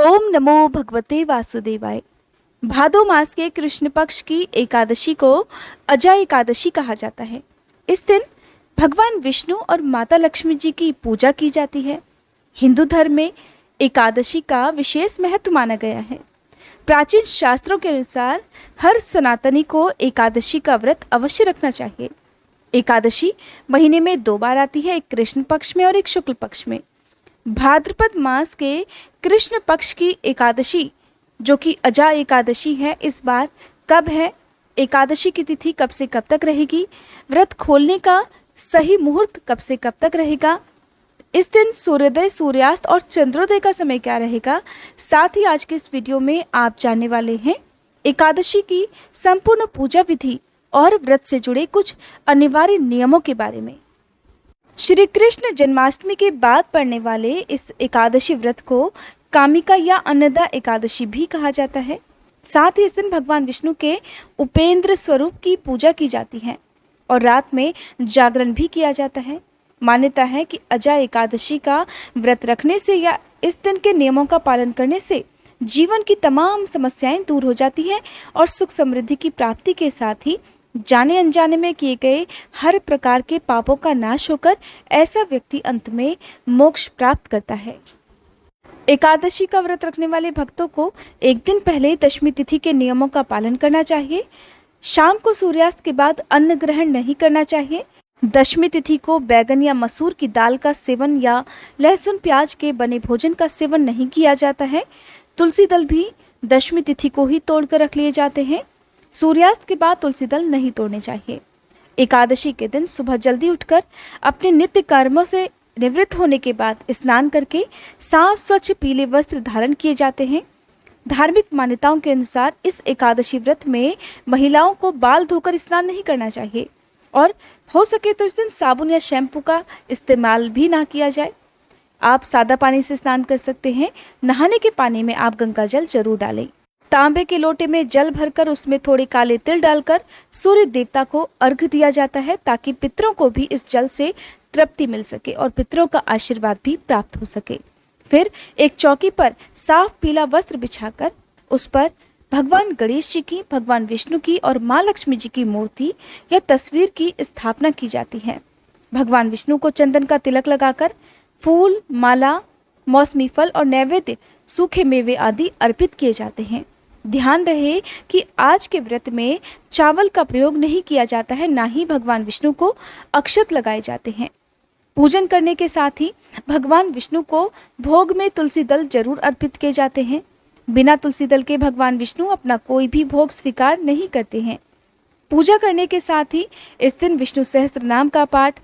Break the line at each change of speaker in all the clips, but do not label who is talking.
ओम नमो भगवते वासुदेवाय। भादो मास के कृष्ण पक्ष की एकादशी को अजा एकादशी कहा जाता है। इस दिन भगवान विष्णु और माता लक्ष्मी जी की पूजा की जाती है। हिंदू धर्म में एकादशी का विशेष महत्व माना गया है। प्राचीन शास्त्रों के अनुसार हर सनातनी को एकादशी का व्रत अवश्य रखना चाहिए। एकादशी महीने में 2 बार आती है, एक कृष्ण पक्ष में और एक शुक्ल पक्ष में। भाद्रपद मास के कृष्ण पक्ष की एकादशी जो कि अजा एकादशी है, इस बार कब है, एकादशी की तिथि कब से कब तक रहेगी, व्रत खोलने का सही मुहूर्त कब से कब तक रहेगा, इस दिन सूर्योदय, सूर्यास्त और चंद्रोदय का समय क्या रहेगा, साथ ही आज के इस वीडियो में आप जानने वाले हैं एकादशी की संपूर्ण पूजा विधि और व्रत से जुड़े कुछ अनिवार्य नियमों के बारे में। श्री कृष्ण जन्माष्टमी के बाद पड़ने वाले इस एकादशी व्रत को कामिका या अन्नदा एकादशी भी कहा जाता है। साथ ही इस दिन भगवान विष्णु के उपेंद्र स्वरूप की पूजा की जाती है और रात में जागरण भी किया जाता है। मान्यता है कि अजा एकादशी का व्रत रखने से या इस दिन के नियमों का पालन करने से जीवन की तमाम समस्याएं दूर हो जाती हैं और सुख समृद्धि की प्राप्ति के साथ ही जाने अनजाने में किए गए हर प्रकार के पापों का नाश होकर ऐसा व्यक्ति अंत में मोक्ष प्राप्त करता है। एकादशी का व्रत रखने वाले भक्तों को एक दिन पहले दशमी तिथि के नियमों का पालन करना चाहिए। शाम को सूर्यास्त के बाद अन्न ग्रहण नहीं करना चाहिए। दशमी तिथि को बैगन या मसूर की दाल का सेवन या लहसुन प्याज के बने भोजन का सेवन नहीं किया जाता है। तुलसी दल भी दशमी तिथि को ही तोड़कर रख लिए जाते हैं। सूर्यास्त के बाद तुलसी दल नहीं तोड़ने चाहिए। एकादशी के दिन सुबह जल्दी उठकर अपने नित्य कर्मों से निवृत्त होने के बाद स्नान करके साफ स्वच्छ पीले वस्त्र धारण किए जाते हैं। धार्मिक मान्यताओं के अनुसार इस एकादशी व्रत में महिलाओं को बाल धोकर स्नान नहीं करना चाहिए और हो सके तो इस दिन साबुन या शैम्पू का इस्तेमाल भी ना किया जाए। आप सादा पानी से स्नान कर सकते हैं। नहाने के पानी में आप गंगा जल जरूर डालें। तांबे के लोटे में जल भरकर उसमें थोड़े काले तिल डालकर सूर्य देवता को अर्घ्य दिया जाता है ताकि पितरों को भी इस जल से तृप्ति मिल सके और पितरों का आशीर्वाद भी प्राप्त हो सके। फिर एक चौकी पर साफ पीला वस्त्र बिछाकर उस पर भगवान गणेश जी की, भगवान विष्णु की और माँ लक्ष्मी जी की मूर्ति या तस्वीर की स्थापना की जाती है। भगवान विष्णु को चंदन का तिलक लगाकर फूल, माला, मौसमी फल और नैवेद्य, सूखे मेवे आदि अर्पित किए जाते हैं। ध्यान रहे कि आज के व्रत में चावल का प्रयोग नहीं किया जाता है, ना ही भगवान विष्णु को अक्षत लगाए जाते हैं। पूजन करने के साथ ही भगवान विष्णु को भोग में तुलसी दल जरूर अर्पित किए जाते हैं। बिना तुलसी दल के भगवान विष्णु अपना कोई भी भोग स्वीकार नहीं करते हैं। पूजा करने के साथ ही इस दिन विष्णु सहस्त्र नाम का पाठ,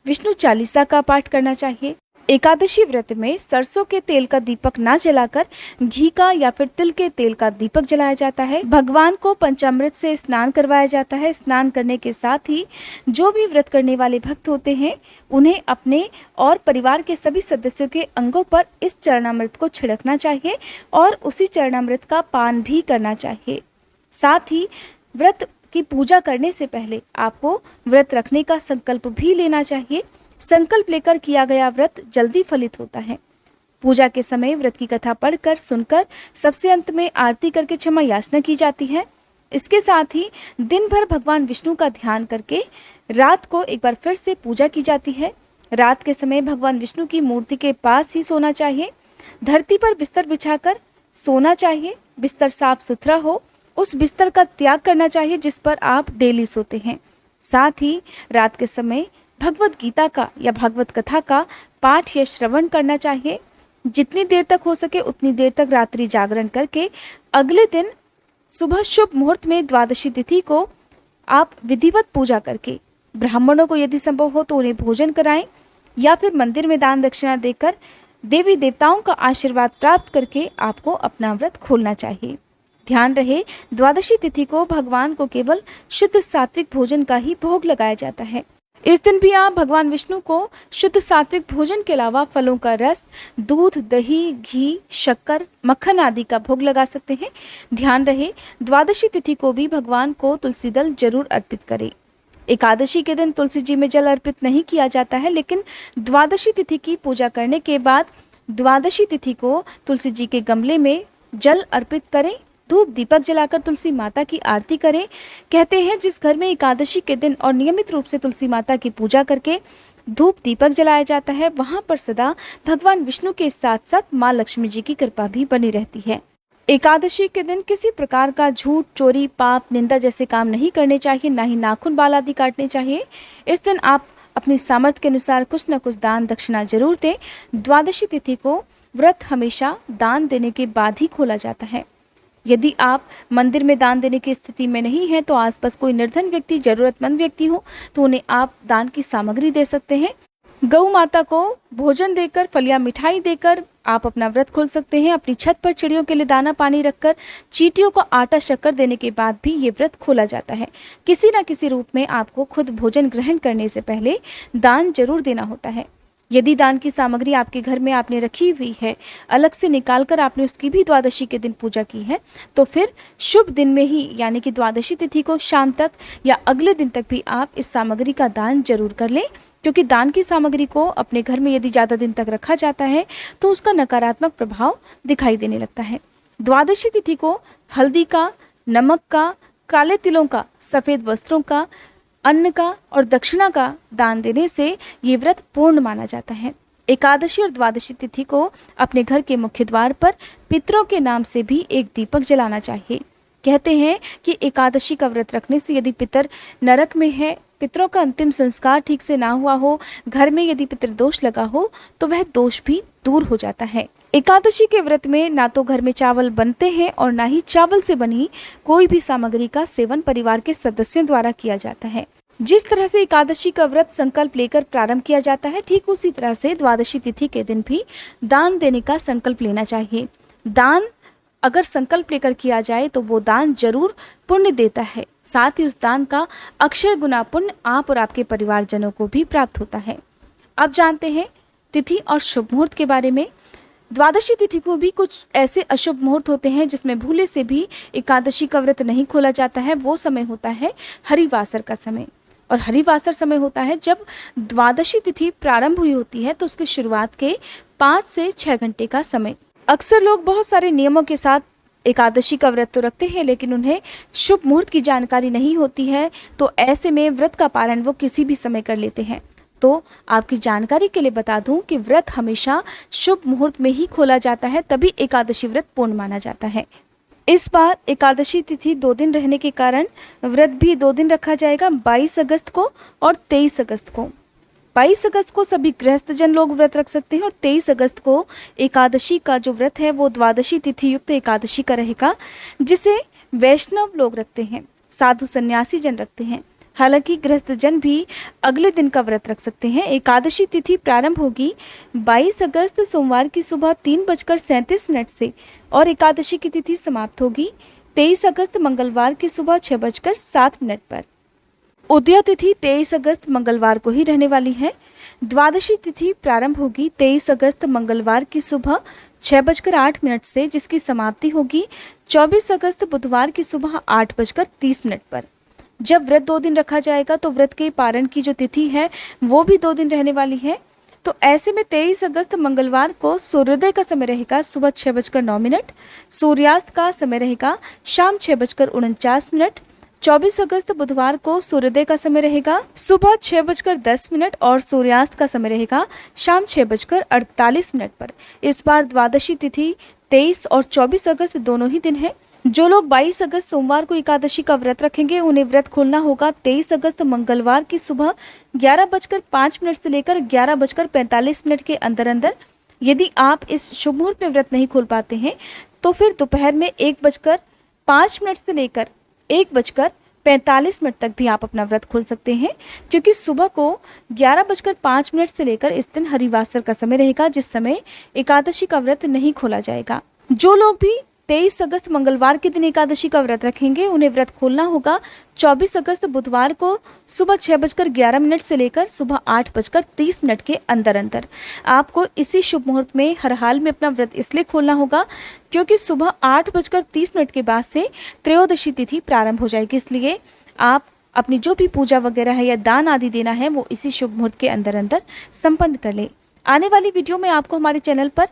विष्णु चालीसा का पाठ करना चाहिए। एकादशी व्रत में सरसों के तेल का दीपक ना जलाकर घी का या फिर तिल के तेल का दीपक जलाया जाता है। भगवान को पंचामृत से स्नान करवाया जाता है। स्नान करने के साथ ही जो भी व्रत करने वाले भक्त होते हैं उन्हें अपने और परिवार के सभी सदस्यों के अंगों पर इस चरणामृत को छिड़कना चाहिए और उसी चरणामृत का पान भी करना चाहिए। साथ ही व्रत की पूजा करने से पहले आपको व्रत रखने का संकल्प भी लेना चाहिए। संकल्प लेकर किया गया व्रत जल्दी फलित होता है। पूजा के समय व्रत की कथा पढ़कर सुनकर सबसे अंत में आरती करके क्षमा याचना की जाती है। इसके साथ ही दिन भर भगवान विष्णु का ध्यान करके रात को एक बार फिर से पूजा की जाती है। रात के समय भगवान विष्णु की मूर्ति के पास ही सोना चाहिए। धरती पर बिस्तर बिछाकर सोना चाहिए। बिस्तर साफ सुथरा हो, उस बिस्तर का त्याग करना चाहिए जिस पर आप डेली सोते हैं। साथ ही रात के समय भगवत गीता का या भागवत कथा का पाठ या श्रवण करना चाहिए। जितनी देर तक हो सके उतनी देर तक रात्रि जागरण करके अगले दिन सुबह शुभ मुहूर्त में द्वादशी तिथि को आप विधिवत पूजा करके ब्राह्मणों को यदि संभव हो तो उन्हें भोजन कराएं या फिर मंदिर में दान दक्षिणा देकर देवी देवताओं का आशीर्वाद प्राप्त करके आपको अपना व्रत खोलना चाहिए। ध्यान रहे, द्वादशी तिथि को भगवान को केवल शुद्ध सात्विक भोजन का ही भोग लगाया जाता है। इस दिन भी आप भगवान विष्णु को शुद्ध सात्विक भोजन के अलावा फलों का रस, दूध, दही, घी, शक्कर, मक्खन आदि का भोग लगा सकते हैं। ध्यान रहे, द्वादशी तिथि को भी भगवान को तुलसी दल जरूर अर्पित करें। एकादशी के दिन तुलसी जी में जल अर्पित नहीं किया जाता है, लेकिन द्वादशी तिथि की पूजा करने के बाद द्वादशी तिथि को तुलसी जी के गमले में जल अर्पित करें, धूप दीपक जलाकर तुलसी माता की आरती करें। कहते हैं जिस घर में एकादशी के दिन और नियमित रूप से तुलसी माता की पूजा करके धूप दीपक जलाया जाता है, वहां पर सदा भगवान विष्णु के साथ साथ माँ लक्ष्मी जी की कृपा भी बनी रहती है। एकादशी के दिन किसी प्रकार का झूठ, चोरी, पाप, निंदा जैसे काम नहीं करने चाहिए, ना ही नाखून बाल आदि काटने चाहिए। इस दिन आप अपनी सामर्थ्य के अनुसार कुछ न कुछ दान दक्षिणा जरूर दें। द्वादशी तिथि को व्रत हमेशा दान देने के बाद ही खोला जाता है। यदि आप मंदिर में दान देने की स्थिति में नहीं हैं तो आसपास कोई निर्धन व्यक्ति, जरूरतमंद व्यक्ति हो तो उन्हें आप दान की सामग्री दे सकते हैं। गौ माता को भोजन देकर, फलिया मिठाई देकर आप अपना व्रत खोल सकते हैं। अपनी छत पर चिड़ियों के लिए दाना पानी रखकर, चींटियों को आटा शक्कर देने के बाद भी ये व्रत खोला जाता है। किसी न किसी रूप में आपको खुद भोजन ग्रहण करने से पहले दान जरूर देना होता है। यदि दान की सामग्री आपके घर में आपने रखी हुई है, अलग से निकाल कर आपने उसकी भी द्वादशी के दिन पूजा की है, तो फिर शुभ दिन में ही यानी कि द्वादशी तिथि को शाम तक या अगले दिन तक भी आप इस सामग्री का दान जरूर कर लें, क्योंकि दान की सामग्री को अपने घर में यदि ज़्यादा दिन तक रखा जाता है तो उसका नकारात्मक प्रभाव दिखाई देने लगता है। द्वादशी तिथि को हल्दी का, नमक का, काले तिलों का, सफ़ेद वस्त्रों का, अन्न का और दक्षिणा का दान देने से ये व्रत पूर्ण माना जाता है। एकादशी और द्वादशी तिथि को अपने घर के मुख्य द्वार पर पितरों के नाम से भी एक दीपक जलाना चाहिए। कहते हैं कि एकादशी का व्रत रखने से यदि पितर नरक में है, पितरों का अंतिम संस्कार ठीक से ना हुआ हो, घर में यदि पितृदोष लगा हो तो वह दोष भी दूर हो जाता है। एकादशी के व्रत में ना तो घर में चावल बनते हैं और ना ही चावल से बनी कोई भी सामग्री का सेवन परिवार के सदस्यों द्वारा किया जाता है। जिस तरह से एकादशी का व्रत संकल्प लेकर प्रारंभ किया जाता है, ठीक उसी तरह से द्वादशी तिथि के दिन भी दान देने का संकल्प लेना चाहिए। दान अगर संकल्प लेकर किया जाए तो वो दान जरूर पुण्य देता है, साथ ही उस दान का अक्षय गुना पुण्य आप और आपके परिवारजनों को भी प्राप्त होता है। अब जानते हैं तिथि और शुभ मुहूर्त के बारे में। द्वादशी तिथि को भी कुछ ऐसे अशुभ मुहूर्त होते हैं जिसमें भूले से भी एकादशी का व्रत नहीं खोला जाता है। वो समय होता है हरिवासर का समय, और हरिवासर समय होता है जब द्वादशी तिथि प्रारंभ हुई होती है तो उसकी शुरुआत के 5 से 6 घंटे का समय। अक्सर लोग बहुत सारे नियमों के साथ एकादशी का व्रत तो रखते हैं, लेकिन उन्हें शुभ मुहूर्त की जानकारी नहीं होती है, तो ऐसे में व्रत का पालन वो किसी भी समय कर लेते हैं। तो आपकी जानकारी के लिए बता दूं कि व्रत हमेशा शुभ मुहूर्त में ही खोला जाता है, तभी एकादशी व्रत पूर्ण माना जाता है। इस बार एकादशी तिथि 2 दिन रहने के कारण व्रत भी 2 दिन रखा जाएगा, 22 अगस्त को और 23 अगस्त को। 22 अगस्त को सभी गृहस्थ जन लोग व्रत रख सकते हैं और 23 अगस्त को एकादशी का जो व्रत है वो द्वादशी तिथि युक्त एकादशी का रहेगा, जिसे वैष्णव लोग रखते हैं, साधु सन्यासी जन रखते हैं। हालांकि गृहस्थ जन भी अगले दिन का व्रत रख सकते हैं। एकादशी तिथि प्रारंभ होगी 22 अगस्त सोमवार की सुबह 3:37 से और एकादशी की तिथि समाप्त होगी 23 अगस्त मंगलवार की सुबह 6:07 पर। उदया तिथि 23 अगस्त मंगलवार को ही रहने वाली है। द्वादशी तिथि प्रारंभ होगी 23 अगस्त मंगलवार की सुबह 6:08 से, जिसकी समाप्ति होगी 24 अगस्त बुधवार की सुबह 8:30 पर। जब व्रत 2 दिन रखा जाएगा तो व्रत के पारण की जो तिथि है वो भी 2 दिन रहने वाली है। तो ऐसे में 23 अगस्त मंगलवार को सूर्योदय का समय रहेगा सुबह 6:09, सूर्यास्त का समय रहेगा शाम 6:49। 24 अगस्त बुधवार को सूर्योदय का समय रहेगा सुबह 6:10 और सूर्यास्त का समय रहेगा शाम 6:48 पर। इस बार द्वादशी तिथि 23 और 24 अगस्त दोनों ही दिन है। जो लोग 22 अगस्त सोमवार को एकादशी का व्रत रखेंगे उन्हें व्रत खोलना होगा 23 अगस्त मंगलवार की सुबह 11:05 से लेकर 11:45 के अंदर अंदर। यदि आप इस शुभ मुहूर्त में व्रत नहीं खोल पाते हैं तो फिर दोपहर में 1:05 से लेकर 1:45 तक भी आप अपना व्रत खोल सकते हैं, क्योंकि सुबह को 11:05 से लेकर इस दिन हरिवासर का समय रहेगा, जिस समय एकादशी का व्रत नहीं खोला जाएगा। जो लोग भी 23 अगस्त मंगलवार के दिन एकादशी का व्रत रखेंगे उन्हें व्रत खोलना होगा 24 अगस्त बुधवार को सुबह 6:11 से लेकर सुबह 8:30 के अंदर अंदर। आपको इसी शुभ मुहूर्त में हर हाल में अपना व्रत इसलिए खोलना होगा क्योंकि सुबह 8:30 के बाद से त्रयोदशी तिथि प्रारंभ हो जाएगी, इसलिए आप अपनी जो भी पूजा वगैरह है या दान आदि देना है वो इसी शुभ मुहूर्त के अंदर अंदर संपन्न कर लें। आने वाली वीडियो में आपको हमारे चैनल पर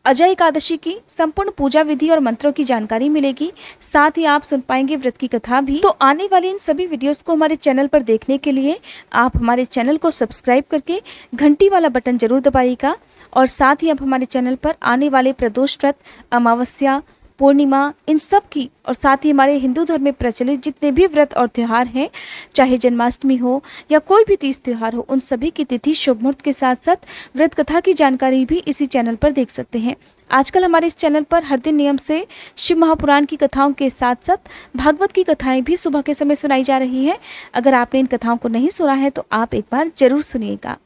अजय एकादशी की संपूर्ण पूजा विधि और मंत्रों की जानकारी मिलेगी। साथ ही आप सुन पाएंगे व्रत की कथा भी। तो आने वाली इन सभी वीडियोस को हमारे चैनल पर देखने के लिए आप हमारे चैनल को सब्सक्राइब करके घंटी वाला बटन जरूर दबाइएगा। और साथ ही आप हमारे चैनल पर आने वाले प्रदोष व्रत, अमावस्या, पूर्णिमा, इन सब की, और साथ ही हमारे हिंदू धर्म में प्रचलित जितने भी व्रत और त्यौहार हैं, चाहे जन्माष्टमी हो या कोई भी तीज त्यौहार हो, उन सभी की तिथि, शुभ मुहूर्त के साथ साथ व्रत कथा की जानकारी भी इसी चैनल पर देख सकते हैं। आजकल हमारे इस चैनल पर हर दिन नियम से शिव महापुराण की कथाओं के साथ साथ भागवत की कथाएं भी सुबह के समय सुनाई जा रही हैं। अगर आपने इन कथाओं को नहीं सुना है तो आप एक बार जरूर सुनिएगा।